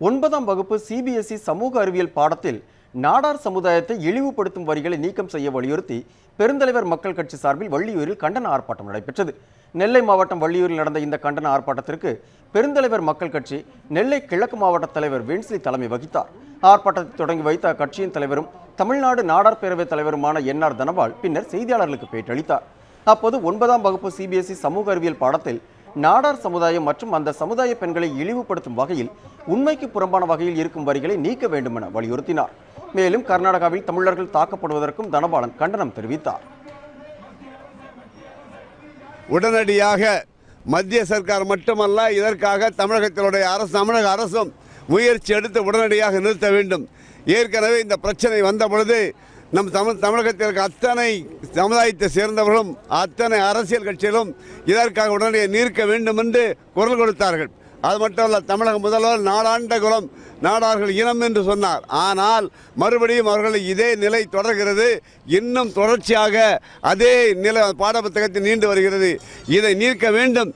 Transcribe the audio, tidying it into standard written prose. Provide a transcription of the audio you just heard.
9ஆம் வகுப்பு சிபிஎஸ்இ சமூக அறிவியல் பாடத்தில் நாடார் சமுதாயத்தை இழிவுபடுத்தும் வரிகளை நீக்கம் செய்ய வலியுறுத்தி பெருந்தலைவர் மக்கள் கட்சி சார்பில் வள்ளியூரில் கண்டன ஆர்ப்பாட்டம் நடைபெற்றது. நெல்லை மாவட்டம் வள்ளியூரில் நடந்த இந்த கண்டன ஆர்ப்பாட்டத்திற்கு பெருந்தலைவர் மக்கள் கட்சி நெல்லை கிழக்கு மாவட்ட தலைவர் வென்ஸ்லி தலைமை வகித்தார். ஆர்ப்பாட்டத்தை தொடங்கி வைத்த அக்கட்சியின் தலைவரும் தமிழ்நாடு நாடார் பேரவைத் தலைவருமான என்ஆர் தனபால் பின்னர் செய்தியாளர்களுக்கு பேட்டியளித்தார். அப்போது 9ஆம் வகுப்பு சிபிஎஸ்இ சமூக அறிவியல் பாடத்தில் நாடார் சமுதாயம் மற்றும் அந்த சமுதாய பெண்களை இழிவுபடுத்தும் வகையில் உண்மைக்கு புறம்பான வகையில் இருக்கும் வரிகளை நீக்க வேண்டும் என வலியுறுத்தினார். மேலும் கர்நாடகாவில் தமிழர்கள் தாக்கப்படுவதற்கும் தனபாலன் கண்டனம் தெரிவித்தார். உடனடியாக மத்திய சர்க்கார் மட்டுமல்ல, இதற்காக தமிழக அரசும் முயற்சி எடுத்து உடனடியாக நிறுத்த வேண்டும். ஏற்கனவே இந்த பிரச்சனை வந்த பொழுது நம் தமிழகத்திற்கு அத்தனை சமுதாயத்தை சேர்ந்தவர்களும் அத்தனை அரசியல் கட்சிகளும் இதற்காக உடனடியாக நீர்க்க வேண்டும் என்று குரல் கொடுத்தார்கள். அது மட்டுமல்ல, தமிழக முதல்வர் நாடாண்ட குலம் நாடார்கள் இனம் என்று சொன்னார். ஆனால் மறுபடியும் அவர்கள் இதே நிலை தொடர்கிறது. இன்னும் தொடர்ச்சியாக அதே நிலை பாடப்புத்தகத்தில் நீண்டு வருகிறது. இதை நீக்க வேண்டும்.